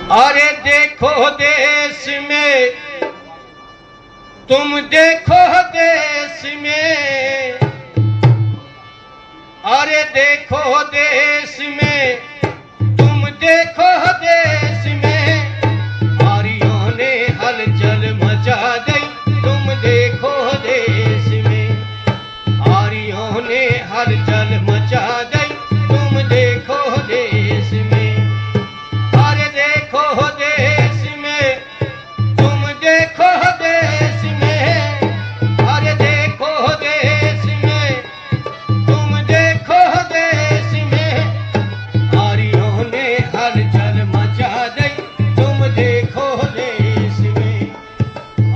अरे देखो देश में, तुम देखो देश में, अरे देखो देश में, तुम देखो देश में, आर्यों ने हलचल मचा दी। तुम देखो देश में, आर्यों ने हलचल मचा दी। तुम देखो देश में, अरे देखो देश में, तुम देखो देश में, अरे देखो देश में, तुम देखो देश में, आर्यों ने हलचल मचा दी। तुम देखो देश में,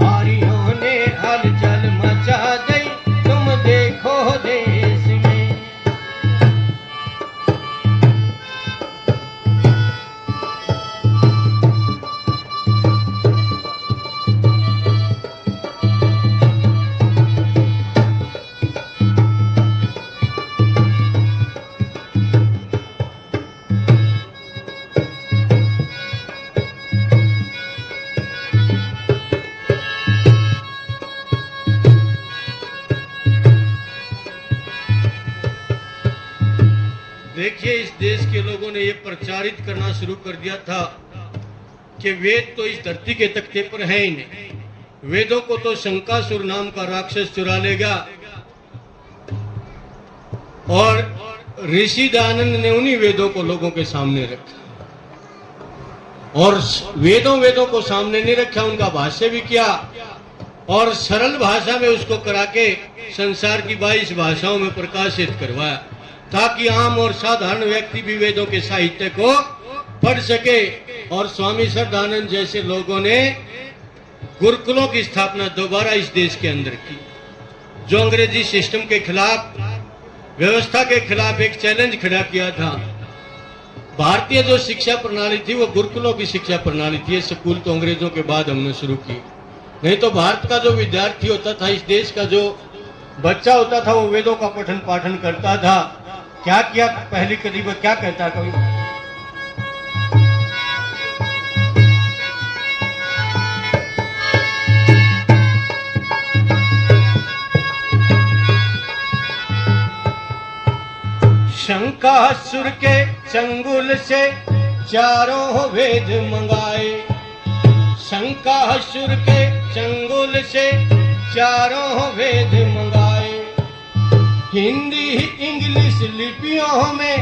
आर्यों ने हलचल मचा दी। तुम देखो देश में। देखिए, इस देश के लोगों ने यह प्रचारित करना शुरू कर दिया था कि वेद तो इस धरती के तख्ते पर है ही नहीं। वेदों को तो शंकासुर नाम का राक्षस चुरा लेगा। और ऋषि दयानंद ने उन्हीं वेदों को लोगों के सामने रखा, और वेदों को सामने नहीं रखा, उनका भाष्य भी किया और सरल भाषा में उसको करा के संसार की 22 भाषाओं में प्रकाशित करवाया, ताकि आम और साधारण व्यक्ति भी वेदों के साहित्य को पढ़ सके। और स्वामी श्रद्धानंद जैसे लोगों ने गुरुकुलों की स्थापना दोबारा इस देश के अंदर की, जो अंग्रेजी सिस्टम के खिलाफ, व्यवस्था के खिलाफ एक चैलेंज खड़ा किया था। भारतीय जो शिक्षा प्रणाली थी वो गुरुकुलों की शिक्षा प्रणाली थी। ये स्कूल तो अंग्रेजों के बाद हमने शुरू की, नहीं तो भारत का जो विद्यार्थी होता था, इस देश का जो बच्चा होता था, वो वेदों का पठन पाठन करता था। क्या किया पहली कड़ी में, क्या कहता कवि? शंकासुर के चंगुल से चारों वेद मंगाए, शंकासुर के चंगुल से चारों वेद मंगाए। हिंदी इंग्लिश लिपियों में,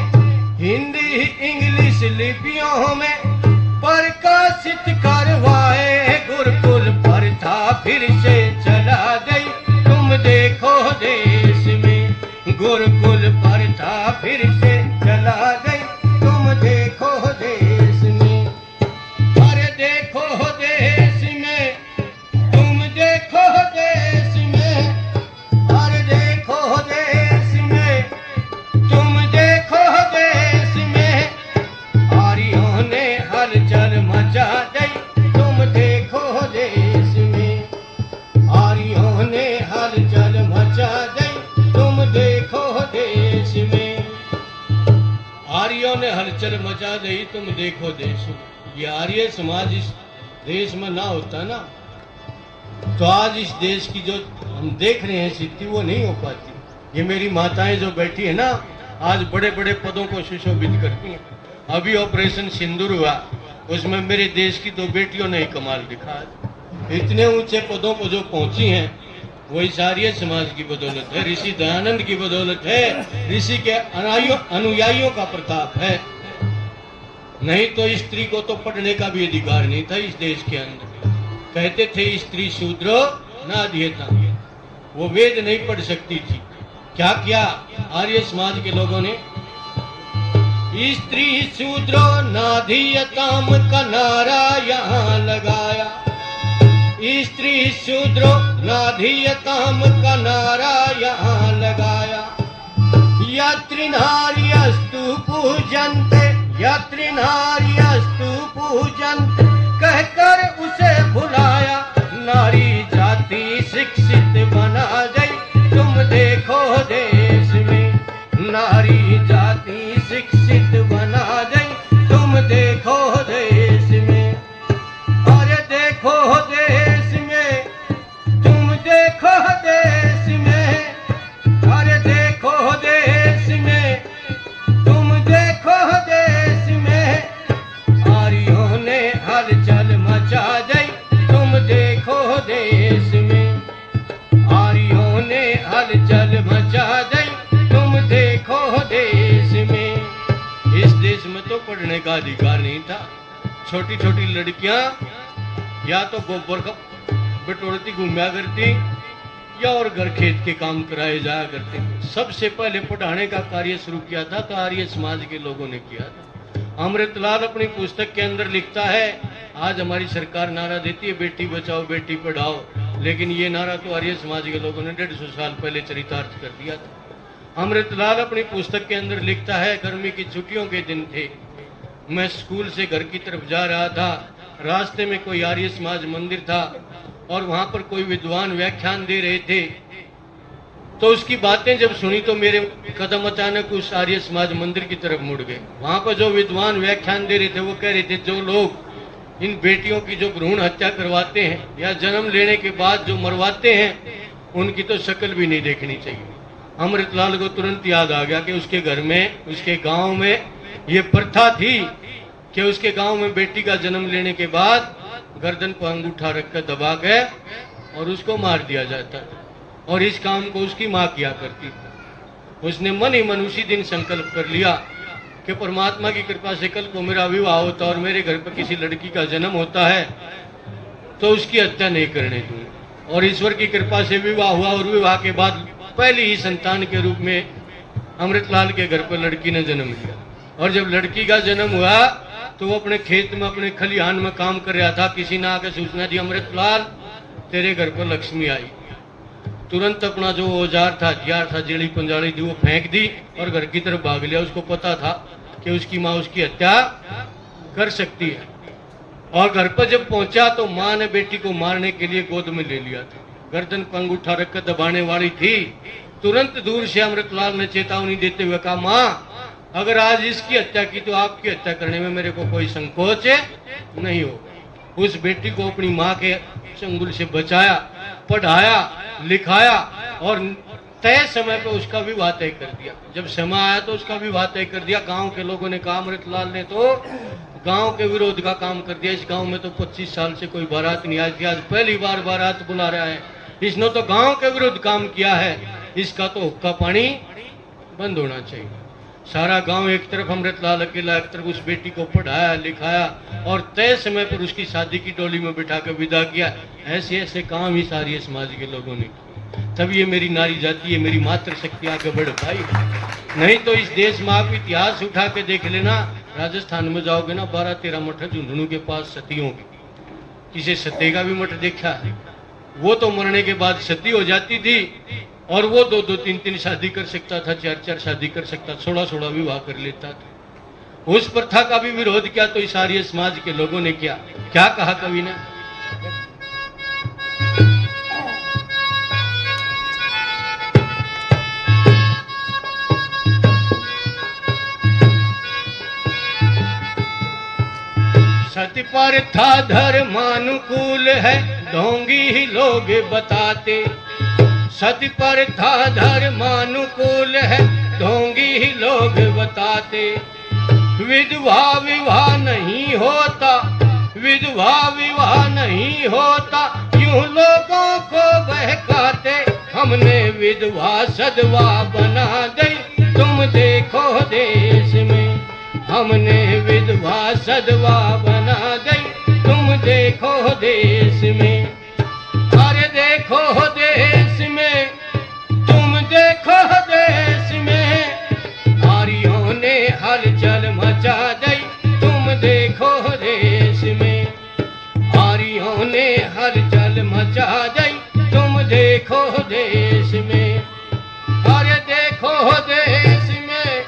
हिंदी इंग्लिश लिपियों में प्रकाशित करवाए। गुरुकुल प्रथा फिर से चला गई। तुम देखो देश में, गुरुकुल प्रथा फिर से चला गई। तुम देखो देश में, अरे देखो देश में, तुम देखो देश में, अरे देखो देश में, तुम देखो देश में, आर्यों ने हलचल मचा दी। तुम देखो देश में, आर्यों ने हलचल मचा दी। तुम देखो देश में, आर्यों ने हलचल मचा दी। तुम देखो देश में। ये आर्य समाज इस देश में ना होता ना, तो आज इस देश की जो हम देख रहे हैं स्थिति वो नहीं हो पाती। ये मेरी माताएं जो बैठी है ना, आज बड़े बड़े पदों को सुशोभित करती हैं। अभी ऑपरेशन सिंदूर हुआ, उसमें मेरे देश की 2 बेटियों ने कमाल दिखा। इतने ऊंचे पदों को जो पहुंची हैं वो इस आर्य समाज की बदौलत है, ऋषि दयानंद की बदौलत है, ऋषि के अनुयायियों का प्रताप है। नहीं तो स्त्री को तो पढ़ने का भी अधिकार नहीं था इस देश के अंदर। कहते थे स्त्री शूद्रो नाध्येता, वो वेद नहीं पढ़ सकती थी। क्या किया आर्य समाज के लोगों ने? स्त्री शूद्रो नाधीयताम का नारा यहाँ लगाया। स्त्री शूद्रो नाधीयताम का नारा यहाँ लगाया। यत्रिनार्यस्तु पूजन्ते, यत्रिनार्यस्तु पूजन्ते कहकर उसे भुलाया। नारी जाति शिक्षित बना गई। तुम देखो देश में, नारी जाति शिक्षित बना गई। तुम देखो देश में। करने का अधिकार नहीं था। छोटी छोटी लड़कियां या तो गोबर का बटोरती घूमया करती या और घर खेत के काम कराए जाया करते। सबसे पहले पढ़ाने का कार्य शुरू किया था तो आर्य समाज के लोगों ने किया था। अमृतलाल अपनी पुस्तक के अंदर लिखता है, आज हमारी सरकार नारा देती है बेटी बचाओ बेटी पढ़ाओ, लेकिन ये नारा तो आर्य समाज के लोगों ने 150 साल पहले चरितार्थ कर दिया था। अमृतलाल अपनी पुस्तक के अंदर लिखता है, गर्मी की छुट्टियों के दिन थे, मैं स्कूल से घर की तरफ जा रहा था, रास्ते में कोई आर्य समाज मंदिर था और वहां पर कोई विद्वान व्याख्यान दे रहे थे। तो उसकी बातें जब सुनी तो मेरे कदम अचानक उस आर्य समाज मंदिर की तरफ मुड़ गए। वहां पर जो विद्वान व्याख्यान दे रहे थे वो कह रहे थे, जो लोग इन बेटियों की जो भ्रूण हत्या करवाते हैं या जन्म लेने के बाद जो मरवाते हैं उनकी तो शक्ल भी नहीं देखनी चाहिए। अमृतलाल को तुरंत याद आ गया कि उसके घर में, उसके गांव में ये प्रथा थी कि उसके गांव में बेटी का जन्म लेने के बाद गर्दन पर अंगूठा रखकर दबा के और उसको मार दिया जाता था, और इस काम को उसकी माँ किया करती थी। उसने मन ही मन उसी दिन संकल्प कर लिया कि परमात्मा की कृपा से कल को मेरा विवाह होता और मेरे घर पर किसी लड़की का जन्म होता है तो उसकी हत्या नहीं करने दूंगा। और ईश्वर की कृपा से विवाह हुआ और विवाह के बाद पहली ही संतान के रूप में अमृतलाल के घर पर लड़की ने जन्म लिया। और जब लड़की का जन्म हुआ तो वो अपने खेत में, अपने खलिहान में काम कर रहा था। किसी ने आकर सूचना दी, अमृतलाल तेरे घर पर लक्ष्मी आई। तुरंत अपना जो औजार था, हथियार था, जेड़ी पंजाड़ी थी, वो फेंक दी और घर की तरफ भाग लिया। उसको पता था कि उसकी माँ उसकी हत्या कर सकती है। और घर पर जब पहुंचा तो माँ ने बेटी को मारने के लिए गोद में ले लिया था। गर्दन पर अंगूठा रखकर दबाने वाली थी। तुरंत दूर से अमृतलाल ने चेतावनी देते हुए कहा, माँ अगर आज इसकी हत्या की तो आपकी हत्या करने में मेरे को कोई संकोच नहीं हो। उस बेटी को अपनी माँ के चंगुल से बचाया, पढ़ाया, लिखाया और तय समय पर उसका विवाह तय कर दिया। जब समय आया तो उसका विवाह तय कर दिया। गांव के लोगों ने कहा, अमृतलाल ने तो गांव के विरोध का काम कर दिया। इस गांव में तो 25 साल से कोई बारात नहीं आई थी, आज पहली बार बारात बुला रहा है। इसने तो गांव के विरुद्ध काम किया है, इसका तो हुक्का पानी बंद होना चाहिए। सारा गांव एक तरफ, अमृतलाल अकेला एक तरफ। उस बेटी को पढ़ाया, लिखाया और तय समय पर उसकी शादी की डोली में बिठा कर विदा किया। ऐसे ऐसे काम ही सारी समाज के लोगों ने किए। तब ये मेरी नारी जाति, ये मेरी मातृशक्ति आगे बढ़ पाई। नहीं तो इस देश में आप इतिहास उठा के देख लेना, राजस्थान में जाओगे ना, 12-13 मठ झुंझुनू के पास सतियों की। किसी सत्य का भी मठ देखा है? वो तो मरने के बाद सती हो जाती थी और वो 2-2, 3-3 शादी कर सकता था, 4-4 शादी कर सकता, 16-16 विवाह कर लेता था। उस प्रथा का भी विरोध किया तो इस आर्य समाज के लोगों ने क्या कहा कवि ने? सती प्रथा धर्मानुकूल है, ढोंगी ही लोग बताते। सती प्रथा धर्मानुकूल है, ढोंगी ही लोग बताते। विधवा विवाह नहीं होता, विधवा विवाह नहीं होता, यूं लोगों को बहकाते। हमने विधवा सदवा बना दी, तुम देखो देश में। हमने विधवा सदवा बना गई, तुम देखो देश में। अरे देखो देश में, तुम देखो देश में। आर्यों ने हलचल मचा दी, तुम देखो देश में। आर्यों ने हलचल मचा दी, तुम देखो देश में। अरे देखो देश में,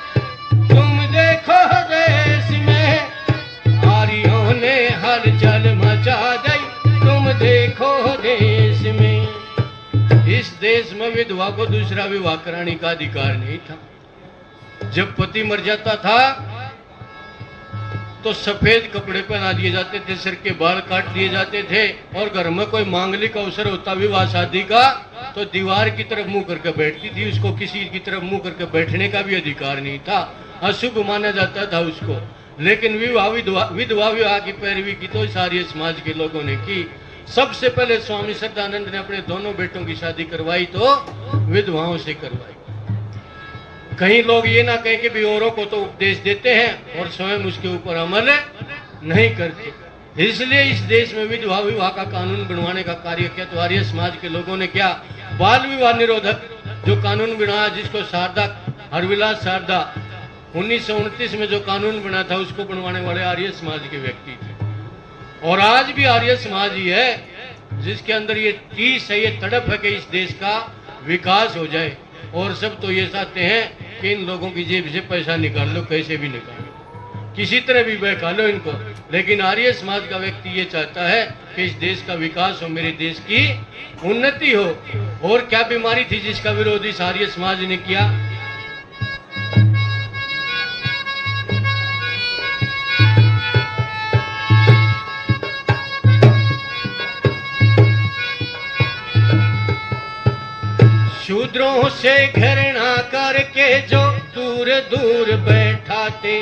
तुम देखो देश में। आर्यों ने हलचल मचा दी, तुम देखो देश में। इस देश में विधवा को दूसरा विवाह कराने का अधिकार नहीं था। जब पति मर जाता था तो सफेद कपड़े पहना दिए जाते थे, सिर के बाल काट दिए जाते थे और घर में कोई मांगलिक अवसर होता विवाह शादी का तो दीवार की तरफ मुंह करके बैठती थी। उसको किसी की तरफ मुंह करके बैठने का भी अधिकार नहीं था, अशुभ माना जाता था उसको। लेकिन विधवा विवाह की पैरवी की तो सारे समाज के लोगों ने की। सबसे पहले स्वामी श्रद्धानंद ने अपने दोनों बेटों की शादी करवाई तो विधवाओं से करवाई। कहीं लोग ये ना कहें कि भी औरों को तो उपदेश देते हैं और स्वयं उसके ऊपर अमल नहीं करते। इसलिए इस देश में विधवा विवाह का कानून बनवाने का कार्य किया। तो आर्य समाज के लोगों ने क्या, बाल विवाह निरोधक जो कानून बनाया, जिसको शारदा हरविलास शारदा 1929 में जो कानून बना था, उसको बनवाने वाले आर्य समाज के व्यक्ति थे। और आज भी आर्य समाज ही है जिसके अंदर ये टीस है, ये तड़प है कि इस देश का विकास हो जाए। और सब तो ये चाहते हैं कि इन लोगों की जेब से पैसा निकाल लो, कैसे भी निकालो, किसी तरह भी बहका लो इनको। लेकिन आर्य समाज का व्यक्ति ये चाहता है कि इस देश का विकास हो, मेरे देश की उन्नति हो। और क्या बीमारी थी जिसका विरोध इस आर्य समाज ने किया? शूद्रों से घृणा करके जो दूर दूर बैठाते,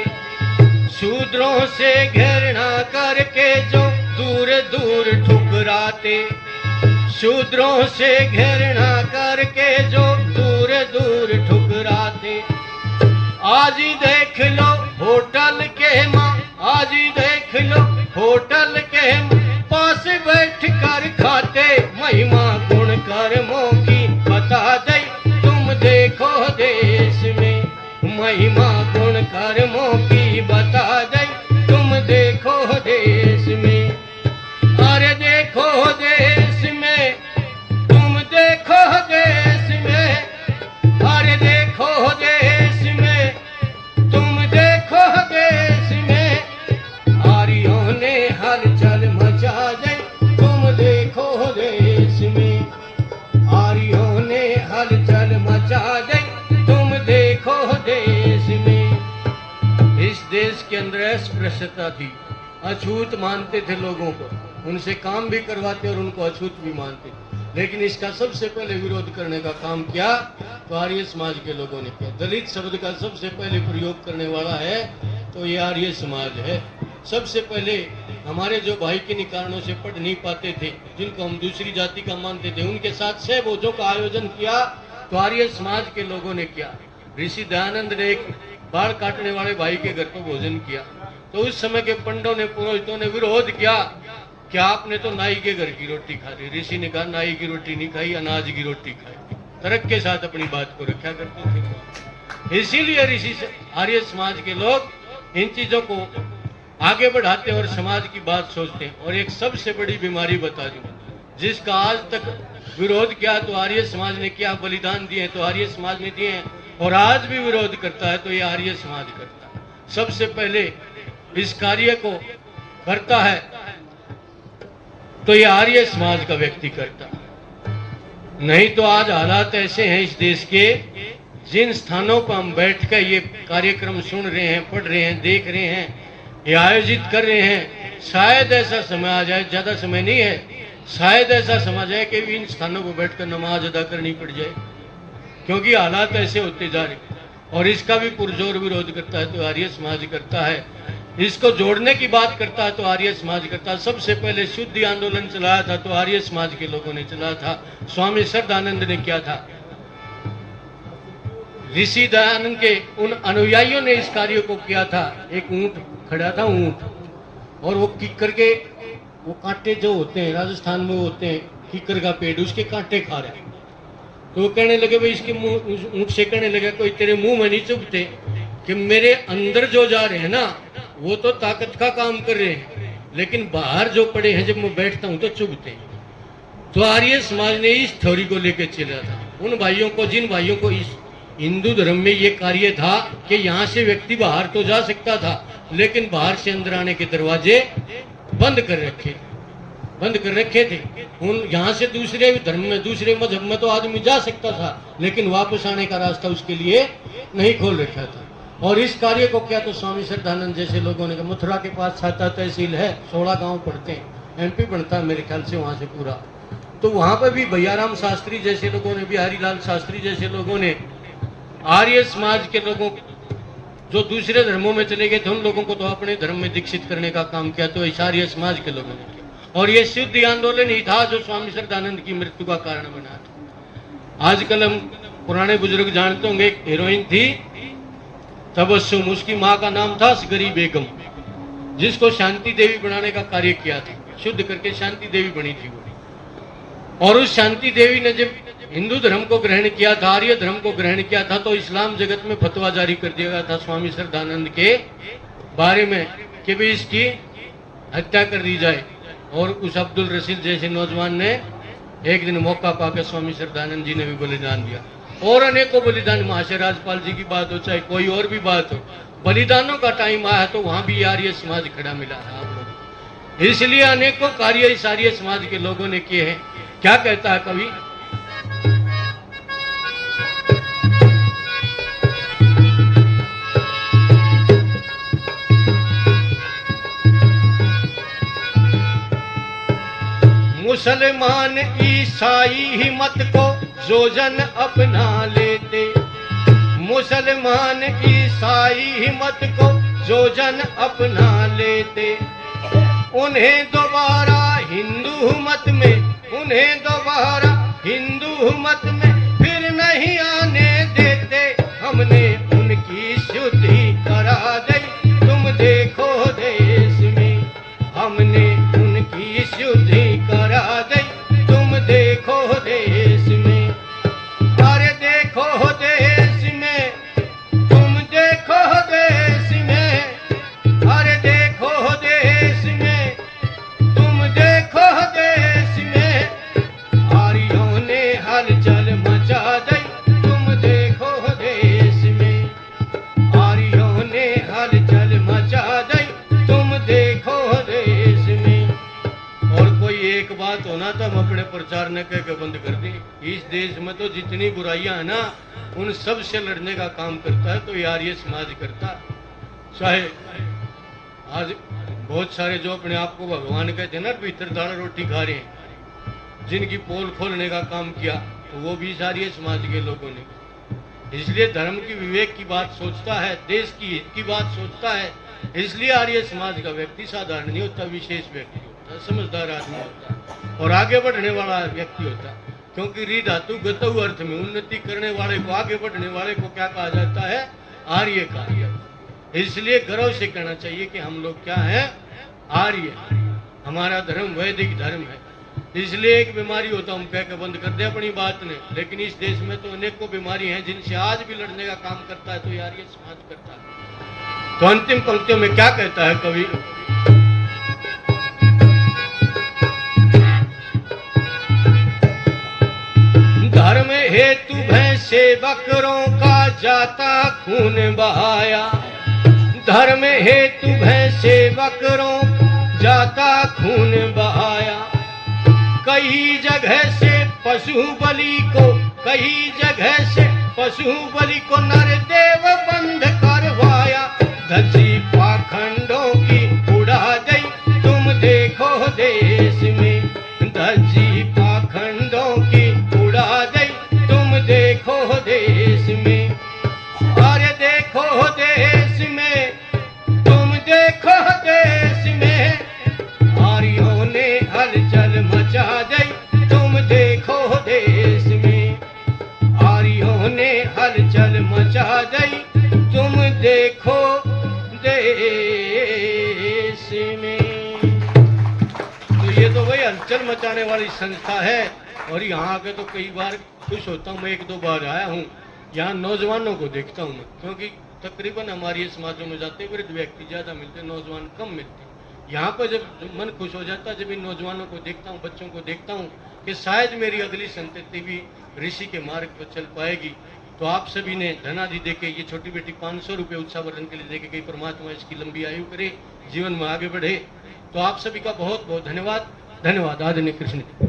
शूद्रों से घृणा करके जो दूर दूर ठुकराते, शूद्रों से घृणा करके जो दूर दूर ठुकराते। आज ही देख लो होटल के माँ, आज ही देख लो होटल के पास बैठ कर खाते, महिमा गुण कर्मों की बता दे तुम देखो देश में, महिमा गुण कर्मों की बता दे तुम देखो देश में। अरे देखो देश में, तुम देखो देश में, अरे देखो देश में, तुम देखो देश में। आर्यों ने हलचल मचा दी, तुम देखो देश में, आर्यों ने हलचल मचा दी, तुम देखो देश में। इस देश के अंदर अस्पृश्यता थी, अछूत मानते थे लोगों को, उनसे काम भी करवाते और उनको अछूत भी मानते। लेकिन इसका सबसे पहले विरोध करने का काम किया तो आर्य समाज के लोगों ने किया। दलित शब्द का सबसे पहले प्रयोग करने वाला है तो ये आर्य समाज है। सबसे पहले हमारे जो भाई किन्हीं कारणों से पढ़ नहीं पाते थे, जिनको हम दूसरी जाति का मानते थे, उनके साथ 6 भोजों का आयोजन किया तो आर्य समाज के लोगों ने किया। ऋषि दयानंद ने एक बाल काटने वाले भाई के घर पर भोजन किया तो उस समय के पंडितों ने, पुरोहितों ने विरोध किया कि आपने तो नाई के घर की रोटी खा ली। ऋषि ने कहा नाई की रोटी नहीं खाई, अनाज की रोटी खाई। तर्क के साथ अपनी बात को रखा करते थे। इसीलिए ऋषि आर्य समाज के लोग इन चीजों को आगे बढ़ाते और समाज की बात सोचते हैं। और एक सबसे बड़ी बीमारी बता दूं जिसका आज तक विरोध किया तो आर्य समाज ने किया, बलिदान दिए तो आर्य समाज ने दिए हैं, और आज भी विरोध करता है तो ये आर्य समाज करता है। सबसे पहले इस कार्य को करता है तो ये आर्य समाज का व्यक्ति करता है। नहीं तो आज हालात ऐसे हैं इस देश के, जिन स्थानों पर हम बैठकर ये कार्यक्रम सुन रहे हैं, पढ़ रहे हैं, देख रहे हैं, ये आयोजित कर रहे हैं, शायद ऐसा समय आ जाए, ज्यादा समय नहीं है, शायद ऐसा समय आ जाए कि इन स्थानों पर बैठकर नमाज अदा करनी पड़ जाए, क्योंकि हालात ऐसे होते जा रहे। और इसका भी पुरजोर विरोध करता है तो आर्य समाज करता है। इसको जोड़ने की बात करता है तो आर्य समाज करता है। सबसे पहले शुद्धि आंदोलन चलाया था तो आर्य समाज के लोगों ने चलाया था। स्वामी श्रद्धानंद ने किया था, ऋषि दयानंद के उन अनुयायियों ने इस कार्य को किया था। एक ऊंट खड़ा था, ऊंट, और वो किक्कर के वो कांटे जो होते हैं राजस्थान में होते हैं, किक्कर का पेड़, उसके कांटे खा रहे। तो वो कहने लगे भाई इसके मुंह, ऊंट से कहने लगा कोई तेरे मुंह में नहीं चुभते कि मेरे अंदर जो जा रहे हैं ना वो तो ताकत का काम कर रहे हैं, लेकिन बाहर जो पड़े हैं जब मैं बैठता हूं तो चुभते हैं। तो आर्य समाज ने इस थ्योरी को लेकर चला था। उन भाइयों को, जिन भाइयों को इस हिंदू धर्म में ये कार्य था कि यहाँ से व्यक्ति बाहर तो जा सकता था लेकिन बाहर से अंदर आने के दरवाजे बंद कर रखे थे। उन यहाँ से दूसरे धर्म में, दूसरे मजहब में तो आदमी जा सकता था लेकिन वापस आने का रास्ता उसके लिए नहीं खोल रखा था। और इस कार्य को क्या तो स्वामी श्रद्धानंद जैसे लोगों ने, मथुरा के पास छाता तहसील है, 16 गांव पड़ते हैं, एमपी बनता है मेरे ख्याल से वहां से पूरा। तो वहां पर भी भैयाराम शास्त्री जैसे लोगों ने, बिहारी लाल शास्त्री जैसे लोगों ने, आर्य समाज के लोगों जो दूसरे धर्मों में चले गए थे उन लोगों को तो अपने धर्म में दीक्षित करने का काम किया। तो इस आर्य समाज के लोगों ने किया और ये शुद्धि आंदोलन ही था जो स्वामी श्रद्धानंद की मृत्यु का कारण बना था। आजकल हम पुराने बुजुर्ग जानते होंगे, एक हीरोइन थी तबस्सुम, उसकी माँ का नाम था असगरी बेगम, जिसको शांति देवी बनाने का कार्य किया था, शुद्ध करके शांति देवी बनी थी वो। और उस शांति देवी ने जब हिंदू धर्म को ग्रहण किया था, आर्य धर्म को ग्रहण किया था, तो इस्लाम जगत में फतवा जारी कर दिया गया था स्वामी श्रद्धानंद के बारे में कि भाई इसकी हत्या कर दी जाए। और उस अब्दुल रशीद जैसे नौजवान ने एक दिन मौका पाकर स्वामी श्रद्धानंद जी ने भी बलिदान दिया। और अनेकों बलिदान, महाशय राजपाल जी की बात हो चाहे कोई और भी बात हो, बलिदानों का टाइम आया तो वहां भी आर्य समाज खड़ा मिला है आप लोग। इसलिए अनेकों कार्य इस आर्य समाज के लोगों ने किए हैं। क्या कहता है कवि? मुसलमान ईसाई ही मत को जो जन अपना लेते, मुसलमान ईसाई ही मत को जो जन अपना लेते, उन्हें दोबारा हिंदू मत में, उन्हें दोबारा हिंदू मत में फिर नहीं आने देते। हमने उनकी शुद्धि करा दी, तुम देखो देश में, हमने उनकी शुद्धि करा दी, तुम देखो देश में। अरे देखो देश में, तुम देखो देश में, अरे देखो देश में, तुम देखो देश में। आर्यों ने हलचल मचा दी, तुम देखो देश में, आर्यों ने हलचल मचा दी, तुम देखो देश में। और कोई एक बात होना तो हम अपने प्रचार न कह के बंद कर दें। इस देश में तो जितनी बुराइयां है ना, उन सब से लड़ने का काम करता है तो ये आर्य समाज करता। चाहे आज बहुत सारे जो अपने आप को भगवान कहते हैं ना, भीतर दाल रोटी खा रहे हैं, जिनकी पोल खोलने का काम किया तो वो भी आर्य समाज के लोगों ने। इसलिए धर्म की विवेक की बात सोचता है, देश की हित की बात सोचता है। इसलिए आर्य समाज का व्यक्ति साधारण नहीं होता, विशेष व्यक्ति होता, समझदार आदमी होता और आगे बढ़ने वाला व्यक्ति होता। क्योंकि री धातु गतु अर्थ में उन्नति करने वाले को, आगे बढ़ने वाले को क्या कहा जाता है? आर्य कार्य। इसलिए गर्व से कहना चाहिए कि हम लोग क्या हैं? आर्य। हमारा धर्म वैदिक धर्म है। इसलिए एक बीमारी होता हम कह के बंद कर दे अपनी बात ने, लेकिन इस देश में तो अनेकों बीमारी हैं जिनसे आज भी लड़ने का काम करता है तो ये आर्य समाज करता है। तो अंतिम पंक्तियों में क्या कहता है कवि? धर्म हेतु भैंसे बकरों का जाता खून बहाया, धर्म हेतु भैंसे बकरों जाता खून बहाया। कई जगह से पशु बलि को, कई जगह से पशु बलि को नरदेव बंद करवाया। धज्जी पाखंडों की उड़ा गई, तुम देखो देश में, धज्जी पाखंडों की उड़ा गई, तुम देखो देश में। अरे देखो देश में, तुम देखो देश में, आर्यों ने हलचल मचा दी, तुम देखो देश में, आर्यों ने हलचल मचा दी, तुम देखो देश में। तो ये तो वही हलचल मचाने वाली संस्था है। और यहाँ आके तो कई बार खुश होता हूँ, मैं एक दो बार आया हूँ। यहाँ नौजवानों को देखता हूँ मैं, क्योंकि तकरीबन हमारे समाजों में जाते वृद्ध व्यक्ति ज्यादा मिलते, नौजवान कम मिलते। यहाँ पर जब मन खुश हो जाता है, जब इन नौजवानों को देखता हूँ, बच्चों को देखता हूँ कि शायद मेरी अगली संतति भी ऋषि के मार्ग पर चल पाएगी। तो आप सभी ने धनादि देके, ये छोटी बेटी 500 रुपये उत्साहवर्धन के लिए देके गई, परमात्मा इसकी लंबी आयु करे, जीवन में आगे बढ़े। तो आप सभी का बहुत बहुत धन्यवाद। धन्यवाद। आदरणीय कृष्ण।